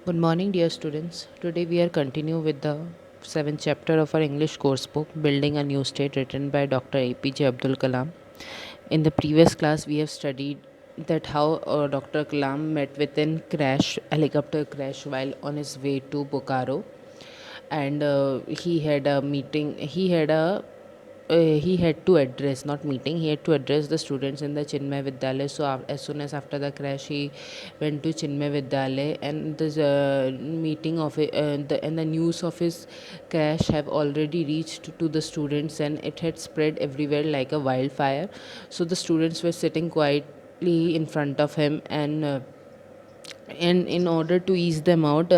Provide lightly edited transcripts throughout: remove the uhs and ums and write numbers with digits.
Good morning, dear students. Today we are continue with the seventh chapter of our English course book, Building a New State, written by Dr. APJ Abdul Kalam. In the previous class, we have studied that how Dr. Kalam met with an helicopter crash while on his way to Bokaro, and he had a meeting. He had to address, not meeting, he had to address the students in the Chinmay Vidyalaya. So as soon as after the crash, he went to Chinmay Vidyalaya, and this meeting of it, and the news of his crash have already reached to the students, and it had spread everywhere like a wildfire. So the students were sitting quietly in front of him, and in order to ease them out,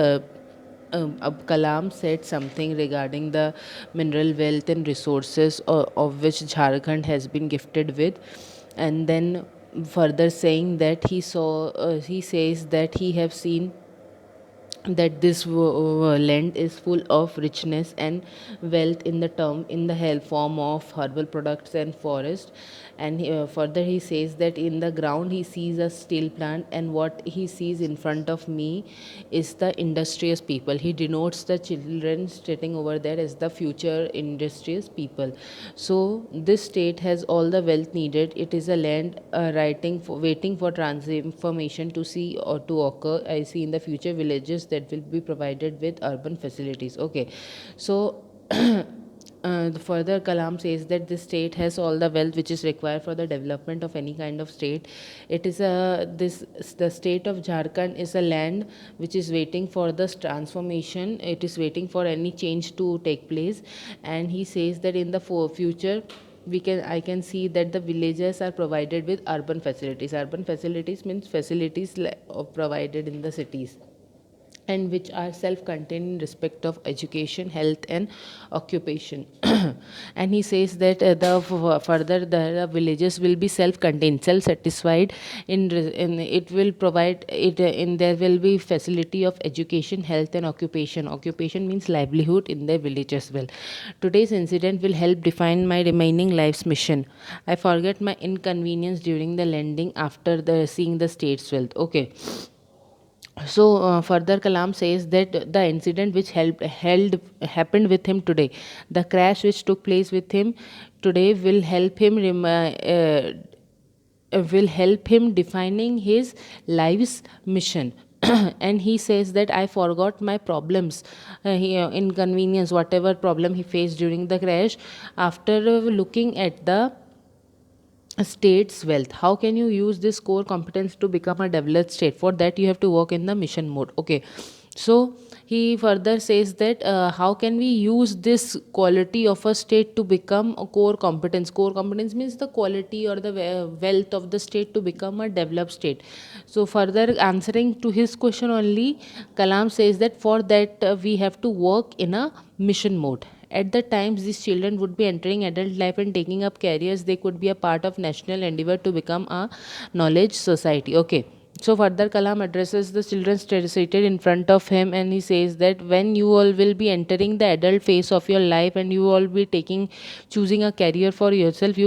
Kalam said something regarding the mineral wealth and resources of which Jharkhand has been gifted with, and then further saying that he says that he have seen that this land is full of richness and wealth in the health form of herbal products and forest. And further he says that in the ground he sees a steel plant, and what he sees in front of me is the industrious people. He denotes the children sitting over there as the future industrious people. So this state has all the wealth needed. It is a land waiting for transformation to see or to occur. I see in the future villages that will be provided with urban facilities. Okay, so the further Kalam says that this state has all the wealth which is required for the development of any kind of state. It is a this The state of Jharkhand is a land which is waiting for this transformation. It is waiting for any change to take place, and he says that in the future I can see that the villages are provided with urban facilities. Urban facilities means facilities provided in the cities, and which are self-contained in respect of education, health, and occupation. And he says that further the villages will be self-contained, self-satisfied. In it will provide it in there will be facility of education, health, and occupation. Occupation means livelihood in their village as well. Today's incident will help define my remaining life's mission. I forget my inconvenience during the landing after the seeing the state's wealth. Okay, so further Kalam says that the incident which happened with him today, the crash which took place with him today, will help him defining his life's mission. And he says that I forgot my problems, inconvenience, whatever problem he faced during the crash, after looking at the state's wealth. How can you use this core competence to become a developed state? For that you have to work in the mission mode. Okay, so he further says that how can we use this quality of a state to become a core competence? Core competence means the quality or the wealth of the state to become a developed state. So further answering to his question only, Kalam says that for that we have to work in a mission mode. At the times these children would be entering adult life and taking up careers, they could be a part of national endeavor to become a knowledge society. Okay, so further Kalam addresses the children seated in front of him, and he says that when you all will be entering the adult phase of your life and you all be choosing a career for yourself,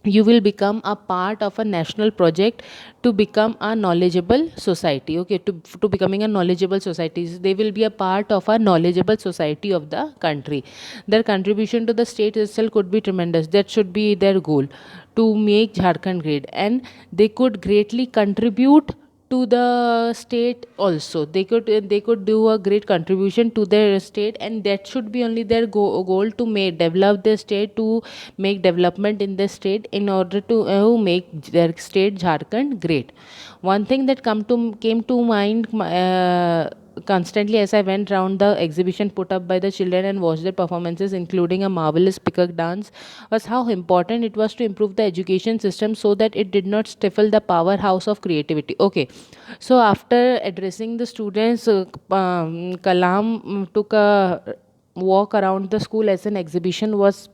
you will become a part of a national project to become a knowledgeable society. Okay, to becoming a knowledgeable society, they will be a part of a knowledgeable society of the country. Their contribution to the state itself could be tremendous. That should be their goal, to make Jharkhand great, and they could greatly contribute to the state also. They could do a great contribution to their state, and that should be only their goal, to make develop the state, to make development in the state in order to make their state Jharkhand great. One thing that came to mind constantly as I went round the exhibition put up by the children and watched their performances, including a marvelous peacock dance, was how important it was to improve the education system so that it did not stifle the powerhouse of creativity. Okay, so after addressing the students, Kalam took a walk around the school as an exhibition was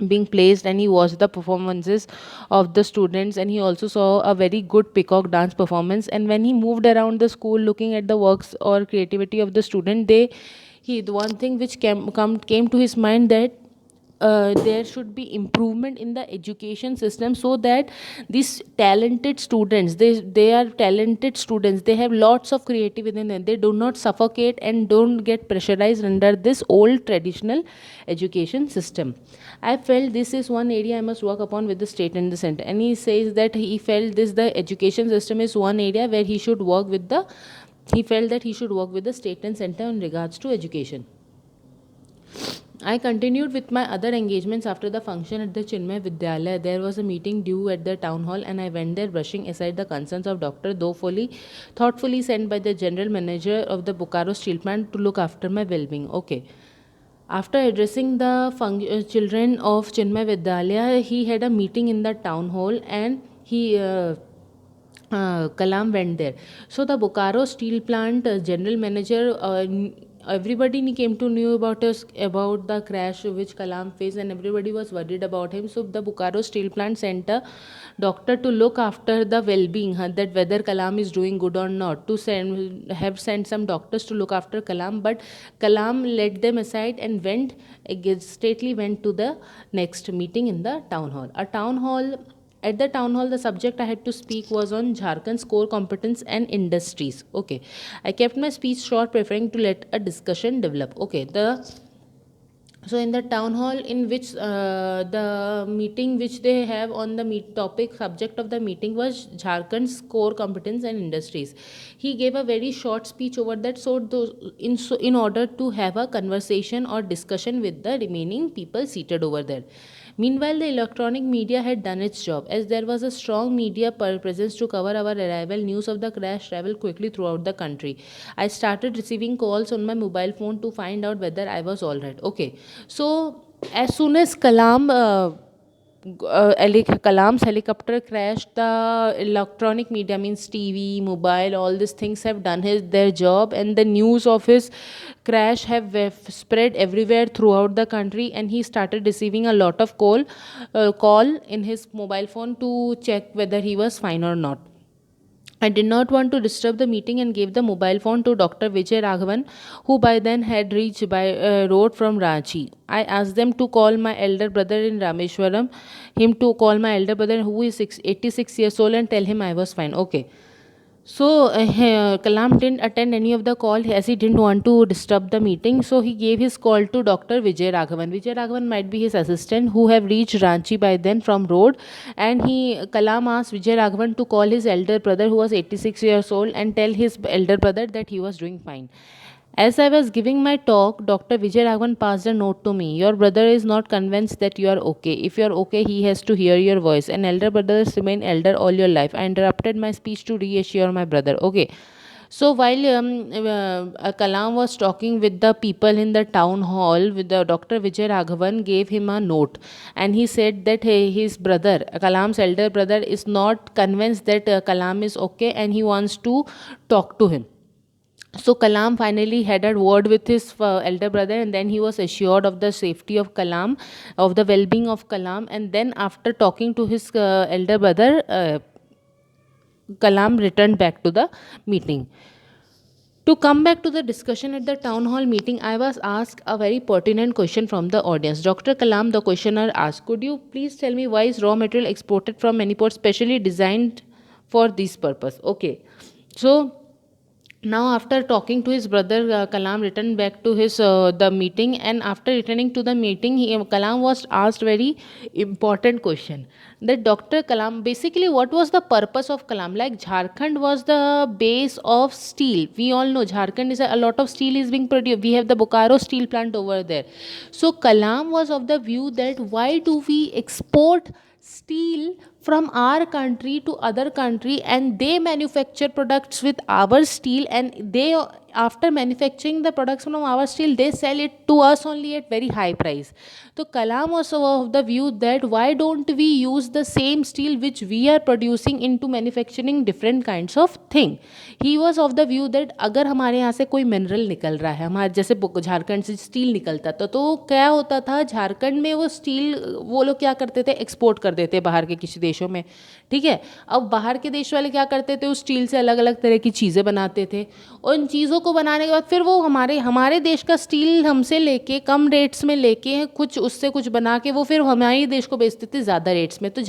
being placed, and he watched the performances of the students, and he also saw a very good peacock dance performance. And when he moved around the school looking at the works or creativity of the student, the one thing which came to his mind, that there should be improvement in the education system, so that these talented students, they are talented students, they have lots of creativity within them, they do not suffocate and don't get pressurized under this old traditional education system. I felt this is one area I must work upon with the state and the center. And he says that he felt this, the education system is one area where he should work with the, he felt that he should work with the state and center in regards to education. I continued with my other engagements after the function at the Chinmay Vidyalaya. There was a meeting due at the town hall, and I went there, brushing aside the concerns of Dr. Thoughtfully sent by the general manager of the Bokaro steel plant to look after my well-being. Okay. After addressing the children of Chinmay Vidyalaya, he had a meeting in the town hall, and Kalam went there. So the Bokaro steel plant general manager, everybody came to know about us, about the crash which Kalam faced, and everybody was worried about him. So the Bokaro steel plant sent a doctor to look after the well-being, that whether Kalam is doing good or not. To send some doctors to look after Kalam, but Kalam let them aside and stately went to the next meeting in the town hall. At the town hall, the subject I had to speak was on Jharkhand's core competence and industries. Okay. I kept my speech short, preferring to let a discussion develop. Okay. So in the town hall, in which the meeting which they have on the subject of the meeting was Jharkhand's core competence and industries. He gave a very short speech over that, in order to have a conversation or discussion with the remaining people seated over there. Meanwhile, the electronic media had done its job, as there was a strong media presence to cover our arrival. News of the crash traveled quickly throughout the country. I started receiving calls on my mobile phone to find out whether I was all right. Okay, so as soon as Kalam's helicopter crashed, the electronic media, means TV, mobile, all these things have done their job, and the news of his crash have spread everywhere throughout the country, and he started receiving a lot of call in his mobile phone to check whether he was fine or not. I did not want to disturb the meeting and gave the mobile phone to Dr. Vijay Raghavan, who by then had reached by road from Ranchi. I asked them to call my elder brother in Rameshwaram, who is 86 years old, and tell him I was fine. Okay. So Kalam didn't attend any of the call, as he didn't want to disturb the meeting. So he gave his call to Dr. Vijay Raghavan. Vijay Raghavan might be his assistant, who have reached Ranchi by then from road. And Kalam asked Vijay Raghavan to call his elder brother, who was 86 years old, and tell his elder brother that he was doing fine. As I was giving my talk, Dr. Vijay Raghavan passed a note to me. Your brother is not convinced that you are okay. If you are okay, he has to hear your voice. And elder brothers remain elder all your life. I interrupted my speech to reassure my brother. Okay. So while Kalam was talking with the people in the town hall, with the Dr. Vijay Raghavan gave him a note, and he said that his brother, Kalam's elder brother, is not convinced that Kalam is okay, and he wants to talk to him. So Kalam finally had a word with his elder brother, and then he was assured of the safety of Kalam, of the well-being of Kalam. And then after talking to his elder brother, Kalam returned back to the meeting. To come back to the discussion at the town hall meeting, I was asked a very pertinent question from the audience. Dr. Kalam, the questioner, asked, could you please tell me why is raw material exported from Manipur specially designed for this purpose? Okay. So now after talking to his brother, Kalam returned back to his the meeting, and after returning to the meeting, Kalam was asked very important question, that Dr. Kalam, basically what was the purpose of Kalam? Like Jharkhand was the base of steel. We all know Jharkhand is a lot of steel is being produced. We have the Bokaro steel plant over there. So Kalam was of the view that why do we export steel from our country to other country, and they manufacture products with our steel, and they, after manufacturing the products from our steel, they sell it to us only at very high price. So Kalam was of the view that why don't we use the same steel which we are producing into manufacturing different kinds of thing. He was of the view that अगर हमारे यहाँ से कोई mineral निकल रहा है, हमारे जैसे झारखंड से स्टील निकलता तो क्या होता था, झारखंड में वो स्टील वो लोग क्या करते थे, एक्सपोर्ट कर देते बाहर के किसी देश देशों में, ठीक है। अब बाहर के देश वाले क्या करते थे, उस स्टील से अलग अलग तरह की चीज़ें बनाते थे, और इन चीज़ों को बनाने के बाद फिर वो हमारे हमारे देश का स्टील हमसे लेके कम रेट्स में लेके कुछ उससे कुछ बना के वो फिर हमारे देश को बेचते थे ज़्यादा रेट्स में। तो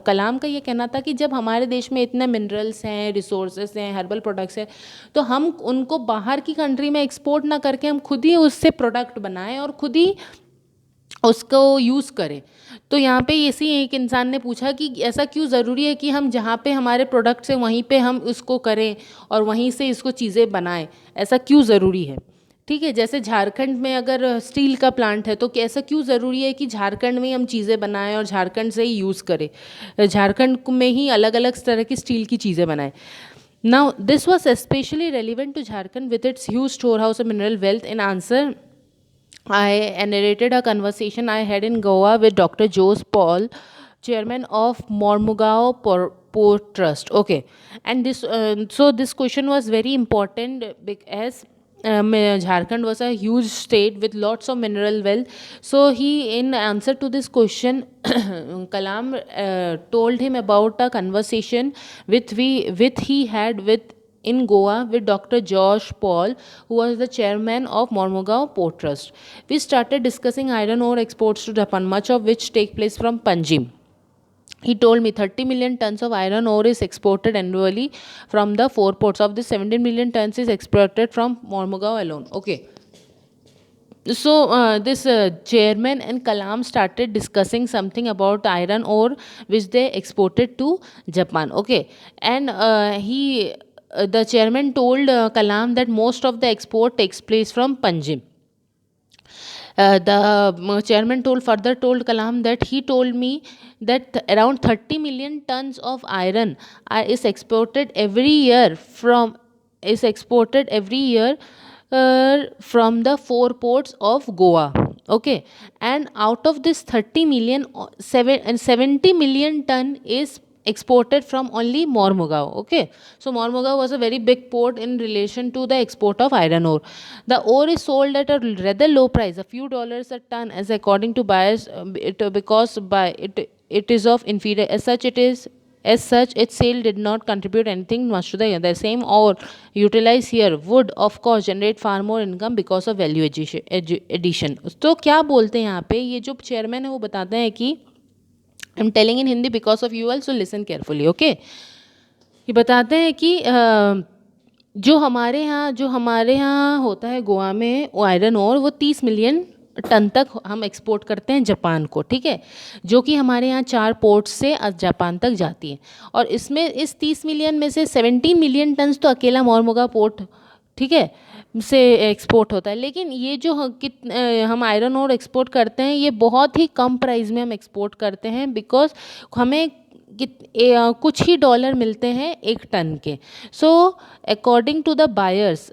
कलाम का ये कहना था कि जब हमारे देश में इतने मिनरल्स हैं, रिसोर्सेज हैं, हर्बल प्रोडक्ट्स हैं, तो हम उनको बाहर की कंट्री में एक्सपोर्ट ना करके हम खुद ही उससे प्रोडक्ट बनाएं और खुद ही उसको यूज़ करें। तो यहाँ पे इसी एक इंसान ने पूछा कि ऐसा क्यों ज़रूरी है कि हम जहाँ पे हमारे प्रोडक्ट्स हैं वहीं पे हम उसको करें और वहीं से इसको चीज़ें बनाएं, ऐसा क्यों ज़रूरी है, ठीक है। जैसे झारखंड में अगर स्टील का प्लांट है तो ऐसा क्यों ज़रूरी है कि झारखंड में ही हम चीज़ें बनाएं और झारखंड से ही यूज़ करें, झारखंड में ही अलग अलग तरह की स्टील की चीज़ें बनाएं। Now, this was especially relevant to Jharkhand with its huge storehouse of mineral wealth. In answer, I narrated a conversation I had in Goa with Dr. Jose Paul, chairman of Mormugao Port Trust. Okay, and so this question was very important because Jharkhand was a huge state with lots of mineral wealth. So he, in answer to this question, Kalam told him about a conversation with he had with in Goa with Dr. Josh Paul, who was the chairman of Mormugao Port Trust. We started discussing iron ore exports to Japan, much of which take place from Panjim. He told me 30 million tons of iron ore is exported annually from the four ports. Of this, 17 million tons is exported from Mormugao alone. Okay. So this chairman and Kalam started discussing something about iron ore which they exported to Japan. Okay, and the chairman told Kalam that most of the export takes place from Panjim. The chairman further told Kalam that he told me that around 30 million tons of iron is exported every year from from the four ports of Goa. Okay, and out of this 30 million, 70 million ton is exported from only Mormugao. Okay, so Mormugao was a very big port in relation to the export of iron ore. The ore is sold at a rather low price, a few dollars a ton, as according to buyers, it is of inferior. As such, its sale did not contribute anything much to the same ore utilized here would of course generate far more income because of value addition. तो क्या बोलते हैं यहाँ पे, ये जो chairman है वो बताते हैं कि I am telling in Hindi because of you also listen carefully. Okay, ये बताते हैं कि जो हमारे यहाँ होता है गोवा में वो आयरन ओर, वो 30 मिलियन टन तक हम एक्सपोर्ट करते हैं जापान को, ठीक है, जो कि हमारे यहाँ 4 पोर्ट्स से जापान तक जाती है। और इसमें इस 30 मिलियन में से 17 मिलियन टन तो अकेला मोरमुगा पोर्ट, ठीक है, से एक्सपोर्ट होता है। लेकिन ये जो हम आयरन ओर एक्सपोर्ट करते हैं ये बहुत ही कम प्राइस में हम एक्सपोर्ट करते हैं, बिकॉज हमें कुछ ही डॉलर मिलते हैं एक टन के। So according to the buyers,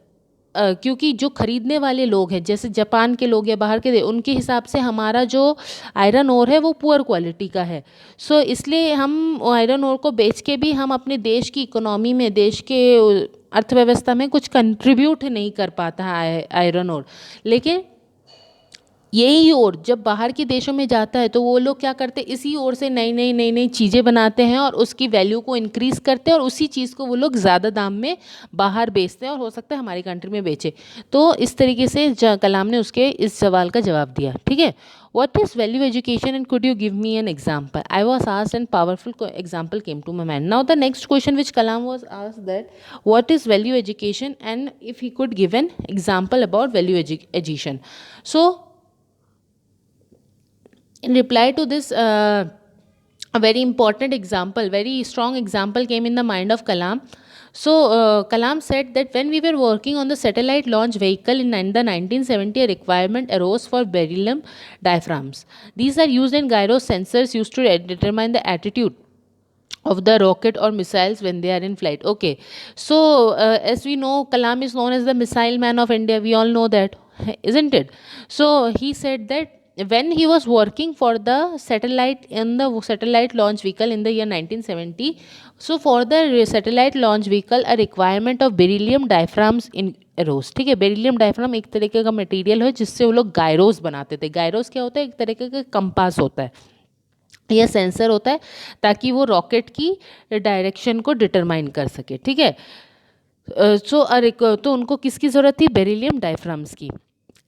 क्योंकि जो ख़रीदने वाले लोग हैं जैसे जापान के लोग या बाहर के, उनके हिसाब से हमारा जो आयरन ओर है वो पुअर क्वालिटी का है। सो इसलिए हम आयरन ओर को बेच के भी हम अपने देश की इकोनॉमी में, देश के अर्थव्यवस्था में कुछ कंट्रीब्यूट नहीं कर पाता है आयरन ओर। लेकिन यही ओर जब बाहर के देशों में जाता है तो वो लोग क्या करते हैं, इसी ओर से नई नई चीज़ें बनाते हैं और उसकी वैल्यू को इंक्रीज़ करते हैं और उसी चीज़ को वो लोग ज़्यादा दाम में बाहर बेचते हैं और हो सकता है हमारी कंट्री में बेचे। तो इस तरीके से कलाम ने उसके इस सवाल का जवाब दिया, ठीक है। What is value education and could you give me an example? I was asked and powerful example came to my mind. Now the next question which Kalam was asked that what is value education and if he could give an example about value education. So in reply to this, a very important example, very strong example came in the mind of Kalam. So Kalam said that when we were working on the satellite launch vehicle in the 1970, a requirement arose for beryllium diaphragms. These are used in gyro sensors used to determine the attitude of the rocket or missiles when they are in flight. Okay, so as we know, Kalam is known as the missile man of India. We all know that, isn't it? So he said that when he was working for the satellite launch vehicle in the year 1970, so for the satellite launch vehicle a requirement of beryllium diaphragms in arose, ठीक है। Beryllium diaphragm एक तरीके का material है जिससे वो लोग gyros बनाते थे। गायरोस क्या होता है, एक तरीके का कंपास होता है, यह सेंसर होता है ताकि वो रॉकेट की डायरेक्शन को डिटरमाइन कर सके, ठीक है। तो उनको किसकी ज़रूरत थी? बेरिलियम डायफ्राम्स की।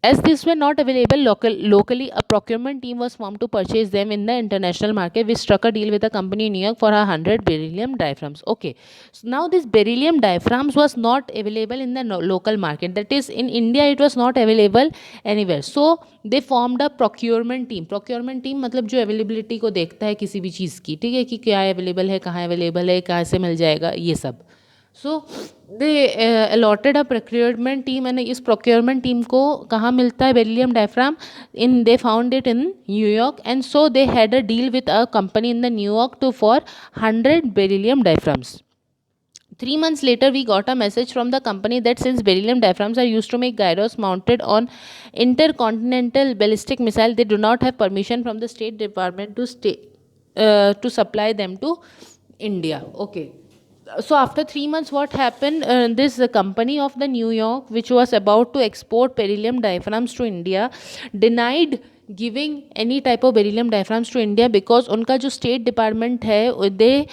As these were not available locally, a procurement team was formed to purchase them in the international market. We struck a deal with a company in New York for 100 beryllium diaphragms. Okay, so now this beryllium diaphragms was not available in the local market. That is, in India, it was not available anywhere. So they formed a procurement team. Procurement team मतलब जो availability को देखता है किसी भी चीज़ की, ठीक है, कि क्या available है, कहाँ available है, कहाँ से मिल जाएगा, ये सब। So they allotted a procurement team, and इस प्रोक्योरमेंट टीम को कहाँ मिलता है beryllium diaphragm? In they found it in New York, and so they had a deal with a company in the New York to for 100 beryllium diaphragms. 3 months later, we got a message from the company that since beryllium diaphragms are used to make gyros mounted on intercontinental ballistic missile, they do not have permission from the State Department to supply them to India. Okay. So after 3 months, what happened? This company of the New York, which was about to export beryllium diaphragms to India, denied giving any type of beryllium diaphragms to India because उनका जो state department है, they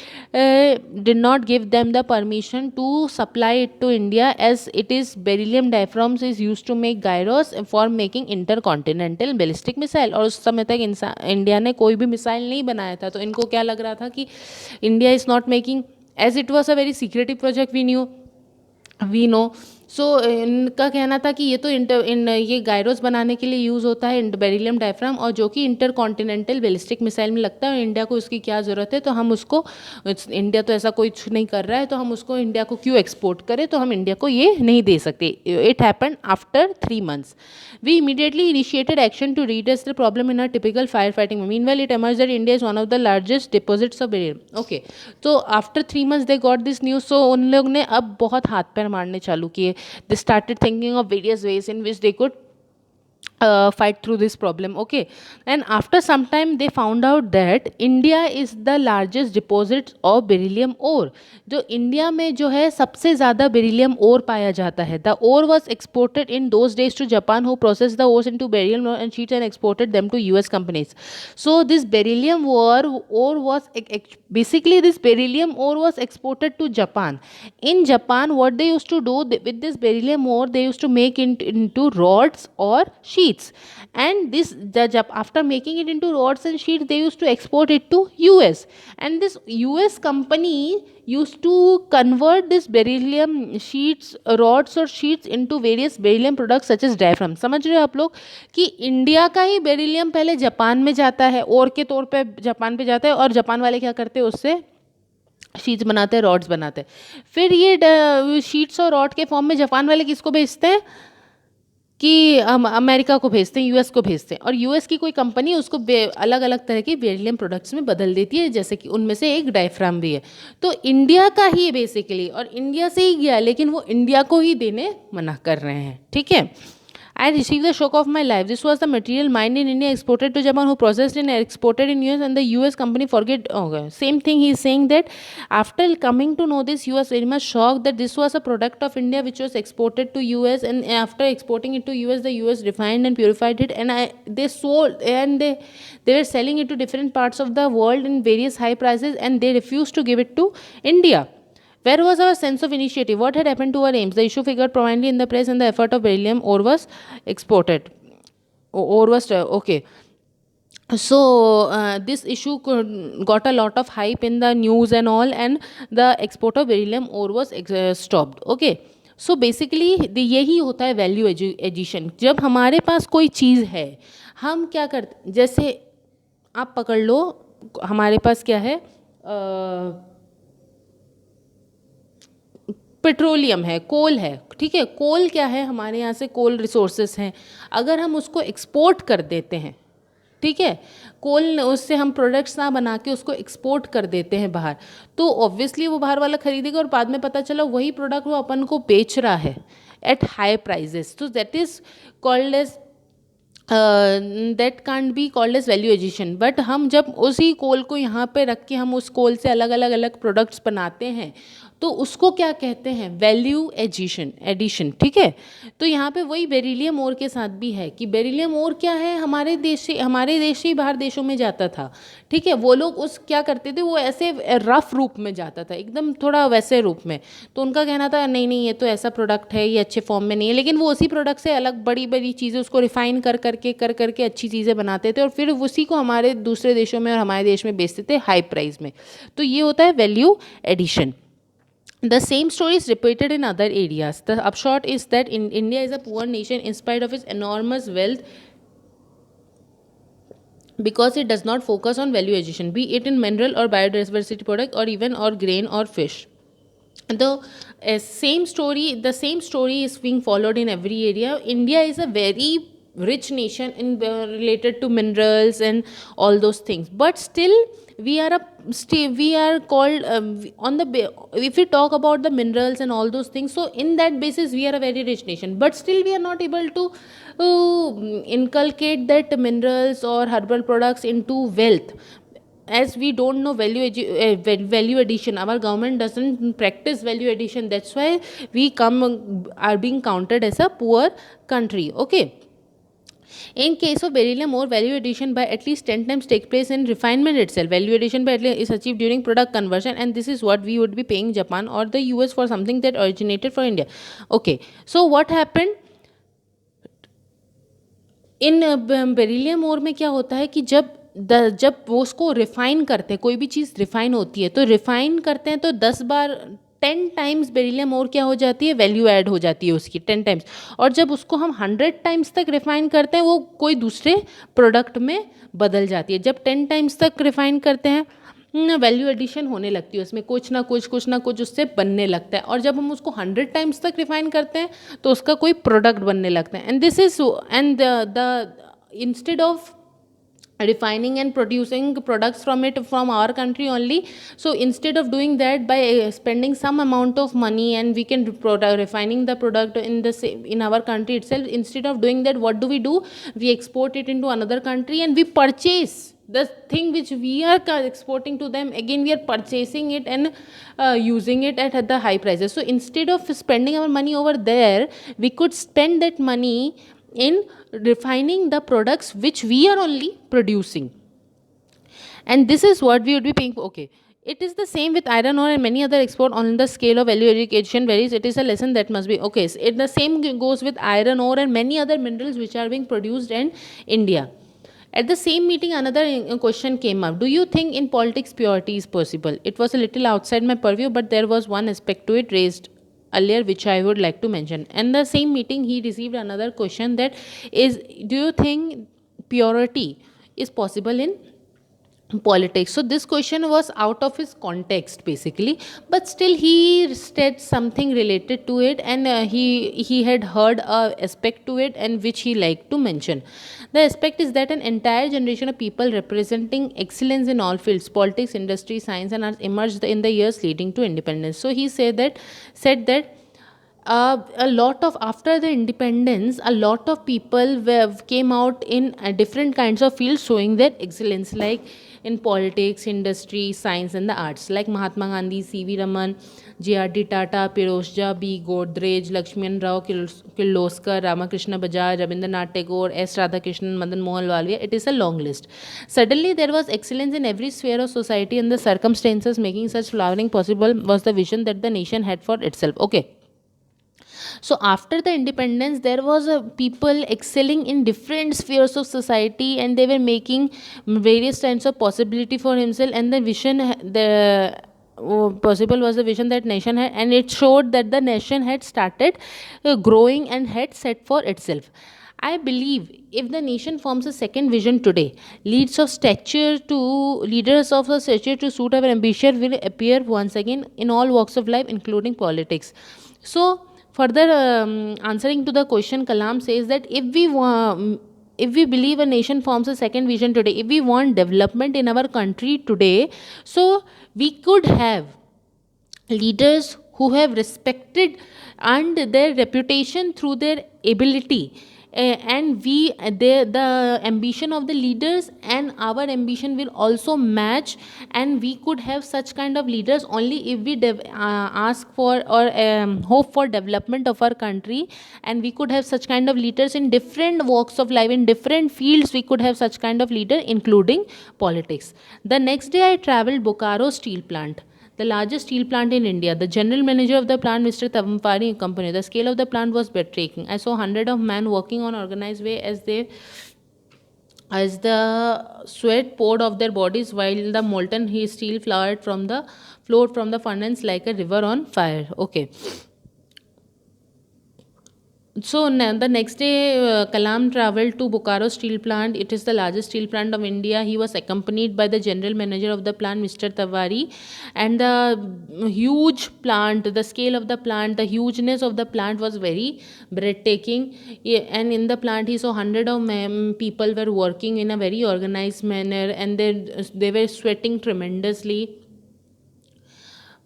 did not give them the permission to supply it to India, as it is beryllium diaphragms is used to make gyros for making intercontinental ballistic missile. और उस समय तक India ने कोई भी मिसाइल नहीं बनाया था, तो इनको क्या लग रहा था कि India is not making, as it was a very secretive project, we know. सो इनका कहना था कि ये तो ये गायरोस बनाने के लिए यूज़ होता है बेरिलियम डायफ्राम, और जो कि इंटर कॉन्टिनेंटल बैलिस्टिक मिसाइल में लगता है, और इंडिया को उसकी क्या ज़रूरत है, तो हम उसको, इंडिया तो ऐसा कुछ नहीं कर रहा है, तो हम उसको इंडिया को क्यों एक्सपोर्ट करें, तो हम इंडिया को ये नहीं दे सकते. It happen after 3 months. We immediately initiated action to redress the problem in a typical firefighting. Meanwhile, it emerged that India is one of the largest deposits of beryllium. Okay, तो after 3 months they got this news. So उन लोग ने अब बहुत हाथ पैर मारने चालू किए. They started thinking of various ways in which they could fight through this problem. Okay, and after some time they found out that India is the largest deposit of beryllium ore. जो India में जो है सबसे ज़्यादा beryllium ओर पाया जाता है. The ore was exported in those days to Japan, who process the ores into beryllium and sheets and exported them to US companies. So this beryllium ore was basically this beryllium ore was exported to Japan. In Japan, what they used to do with this beryllium ore, they used to make it into rods or sheets, and after making it into rods and sheets, they used to export it to US, and this US company used to convert this beryllium sheets, rods और sheets into various beryllium products such as diaphragm. समझ रहे हो आप लोग कि India का ही beryllium पहले Japan में जाता है, और के तौर पे जापान पे जाता है, और जापान वाले क्या करते हैं, उससे शीट्स बनाते हैं, रॉड्स बनाते हैं. फिर ये शीट्स और रॉड के फॉर्म में जापान वाले किसको भेजते हैं, कि अमेरिका को भेजते हैं, US को भेजते हैं, और US की कोई कंपनी उसको अलग अलग तरह के बेरिलियम प्रोडक्ट्स में बदल देती है, जैसे कि उनमें से एक डायफ्राम भी है. तो इंडिया का ही बेसिकली, और इंडिया से ही गया, लेकिन वो इंडिया को ही देने मना कर रहे हैं. ठीक है. I received the shock of my life. This was the material mined in India, exported to Japan, who processed and exported in US, and the US company forget. Okay. Same thing he is saying that after coming to know this, he was very much shocked that this was a product of India which was exported to US, and after exporting it to US, the US refined and purified it, and they sold, and they were selling it to different parts of the world in various high prices, and they refused to give it to India. Where was our sense of initiative? What had happened to our aims? The issue figured prominently in the press, and the effort of beryllium ore was exported. Ore was okay. So this issue got a lot of hype in the news and all, and the export of beryllium ore was stopped. Okay. So basically यही होता है value addition. जब हमारे पास कोई चीज़ है, हम क्या करते, जैसे आप पकड़ लो, हमारे पास क्या है, पेट्रोलियम है, कोल है. ठीक है, कोल क्या है, हमारे यहाँ से कोल रिसोर्सेस हैं. अगर हम उसको एक्सपोर्ट कर देते हैं, ठीक है, कोल उससे हम प्रोडक्ट्स ना बना के उसको एक्सपोर्ट कर देते हैं बाहर, तो ऑब्वियसली वो बाहर वाला खरीदेगा, और बाद में पता चला वही प्रोडक्ट वो अपन को बेच रहा है एट हाई प्राइजेस. तो that is called as that can't be called as value addition. But हम जब उसी कोल को यहाँ पे रख के हम उस कोल से अलग अलग प्रोडक्ट्स बनाते हैं, तो उसको क्या कहते हैं, वैल्यू एडिशन, ठीक है। तो यहाँ पे वही बेरिलियम ओर के साथ भी है कि बेरिलियम ओर क्या है, हमारे देश से ही बाहर देशों में जाता था, ठीक है। वो लोग उस क्या करते थे, वो ऐसे रफ रूप में जाता था, एकदम थोड़ा वैसे रूप में। तो उनका कहना था नहीं नहीं, ये तो ऐसा प्रोडक्ट है, ये अच्छे फॉर्म में नहीं है, लेकिन वो उसी प्रोडक्ट से अलग बड़ी बड़ी चीज़ें उसको रिफाइन कर करके अच्छी चीज़ें बनाते थे और फिर उसी को हमारे दूसरे देशों में और हमारे देश में बेचते थे हाई प्राइस में। तो ये होता है value addition. The same story is repeated in other areas. The upshot is that India is a poor nation in spite of its enormous wealth because it does not focus on value addition, be it in mineral or biodiversity product or even or grain or fish. The same story is being followed in every area. India is a very rich nation in related to minerals and all those things, but still we are called if we talk about the minerals and all those things, so in that basis we are a very rich nation, but still we are not able to inculcate that minerals or herbal products into wealth, as we don't know value addition. Our government doesn't practice value addition, that's why we come are being counted as a poor country. Okay, in case of beryllium ore, value addition by at least 10 times take place in refinement itself. Value addition by at least is achieved during product conversion, and this is what we would be paying Japan or the US for something that originated for India. Okay, so what happened in beryllium ore में, क्या होता है कि जब वो उसको refine करते हैं, कोई भी चीज़ रिफाइन होती है तो रिफाइन करते हैं तो 10 बार 10 टाइम्स बेरिलियम और क्या हो जाती है, वैल्यू ऐड हो जाती है उसकी 10 टाइम्स। और जब उसको हम 100 टाइम्स तक रिफाइन करते हैं वो कोई दूसरे प्रोडक्ट में बदल जाती है। जब 10 टाइम्स तक रिफाइन करते हैं वैल्यू एडिशन होने लगती है, उसमें कुछ ना कुछ उससे बनने लगता है। और जब हम उसको 100 टाइम्स तक रिफाइन करते हैं तो उसका कोई प्रोडक्ट बनने लगता है। And this is and the instead of refining and producing products from our country only, so instead of doing that by spending some amount of money and we can refining the product in our country itself, instead of doing that, what do? We export it into another country and we purchase the thing which we are exporting to them, again we are purchasing it and using it at the high prices. So instead of spending our money over there, we could spend that money in refining the products which we are only producing, and this is what we would be paying for. Okay, it is the same with iron ore and many other export on the scale of value addition varies. It is a lesson that must be okay. So the same goes with iron ore and many other minerals which are being produced in India. At the same meeting, another question came up. Do you think in politics purity is possible? It was a little outside my purview, but there was one aspect to it raised earlier which I would like to mention. And the same meeting, he received another question, that is, do you think purity is possible in politics? So this question was out of his context basically, but still he said something related to it, and he had heard a aspect to it and which he liked to mention. The aspect is that an entire generation of people representing excellence in all fields, politics, industry, science and arts, emerged in the years leading to independence. So he said that a lot of after the independence, a lot of people came out in different kinds of fields showing their excellence, like in politics, industry, science and the arts, like Mahatma Gandhi, C.V. Raman, J.R.D. Tata, Pirojsha B. Godrej, Lakshman Rao Kirloskar, Ramakrishna Bajaj, Rabindranath Tagore, S. Radhakrishnan, Madan Mohan Malviya. It is a long list. Suddenly there was excellence in every sphere of society, and the circumstances making such flowering possible was the vision that the nation had for itself. Okay. So after the independence, there was a people excelling in different spheres of society, and they were making various kinds of possibility for himself. And the vision, the possible was the vision that nation had, and it showed that the nation had started growing and had set for itself. I believe if the nation forms a second vision today, leaders of a stature to suit our ambition will appear once again in all walks of life, including politics. So, further answering to the question, Kalam says that if we believe a nation forms a second vision today, if we want development in our country today, so we could have leaders who have respected and their reputation through their ability, and the ambition of the leaders and our ambition will also match, and we could have such kind of leaders only if we ask for or hope for development of our country. And we could have such kind of leaders in different walks of life, in different fields. We could have such kind of leader, including politics. The next day I traveled Bokaro steel plant, the largest steel plant in India. The general manager of the plant, Mr. Tampari Company. The scale of the plant was breathtaking. I saw hundreds of men working on organized way as the sweat poured off their bodies while the molten heat steel flowed from the furnace like a river on fire. Okay. So the next day, Kalam traveled to Bokaro steel plant. It is the largest steel plant of India. He was accompanied by the general manager of the plant, Mr. Tawari, and the huge plant, the scale of the plant, the hugeness of the plant was very breathtaking. And in the plant, he saw hundred of people were working in a very organized manner, and they were sweating tremendously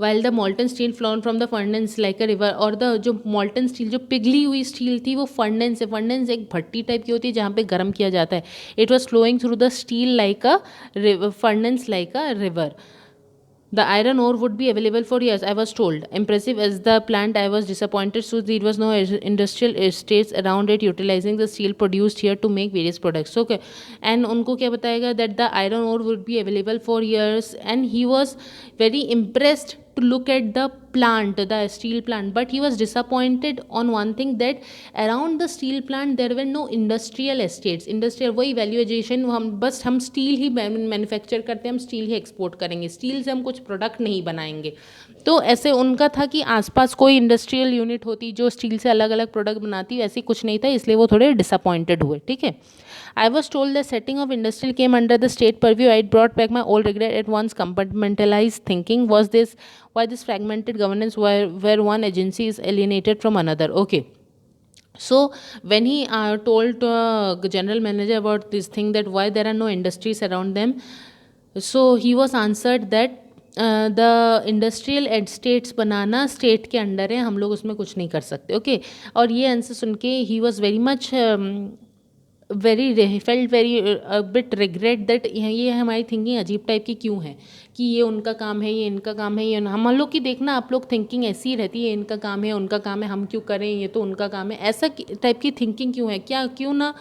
while the molten steel flown from the furnace like a river. और the जो molten steel, जो पिघली हुई steel थी, वो furnace है. Furnace एक भट्टी type की होती है जहाँ पे गर्म किया जाता है. It was flowing through the steel like a furnace like a river. The iron ore would be available for years, I was told. Impressive as the plant, I was disappointed. So there was no industrial estates around it utilizing the steel produced here to make various products. Okay, and उनको क्या बताएगा that the iron ore would be available for years, and he was very impressed to look at the plant, the steel plant. But he was disappointed on one thing, that around the steel plant there were no industrial estates. Industrial वही वैल्यूएजेशन, हम steel ही manufacture करते हैं, हम steel ही export करेंगे, steel से हम कुछ product नहीं बनाएंगे. तो ऐसे उनका था कि आसपास कोई इंडस्ट्रियल यूनिट होती जो स्टील से अलग अलग प्रोडक्ट बनाती, ऐसी कुछ नहीं था, इसलिए वो थोड़े डिसअपॉइंटेड हुए. ठीक है. I was told the setting of industrial came under the state purview. It brought back my old regret at once compartmentalized thinking. Was this why this fragmented governance where one agency is alienated from another? Okay. So when he told general manager about this thing, that why there are no industries around them, so he was answered that the industrial estates banana state के under है, हम लोग उसमें कुछ नहीं कर सकते. Okay. और ये आंसर सुन के he was very much very felt very bit regret that ये हमारी थिंकिंग अजीब टाइप की क्यों है कि ये उनका काम है, ये इनका काम है, ये हम लोग की देखना आप लोग थिंकिंग ऐसी ही रहती है, इनका काम है, उनका काम है, हम क्यों करें, ये तो उनका काम है. ऐसा टाइप की थिंकिंग क्यों है? क्या क्यों ना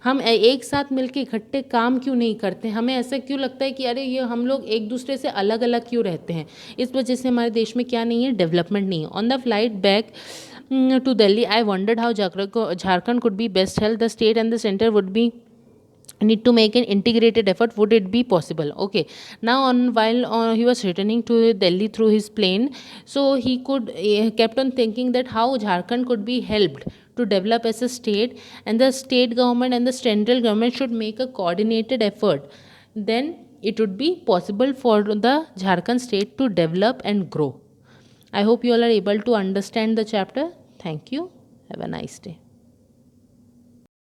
हम एक साथ मिलके इकट्ठे काम क्यों नहीं करते? हमें ऐसा क्यों लगता है कि अरे ये हम लोग एक दूसरे से अलग अलग क्यों रहते हैं? इस वजह से हमारे देश में क्या नहीं है, डेवलपमेंट नहीं है. On the flight back to Delhi, I wondered how Jharkhand could be best held. The state and the center would be need to make an integrated effort. Would it be possible? Okay. Now while he was returning to Delhi through his plane, so he kept on thinking that how Jharkhand could be helped to develop as a state, and the state government and the central government should make a coordinated effort. Then it would be possible for the Jharkhand state to develop and grow. I hope you all are able to understand the chapter. Thank you. Have a nice day.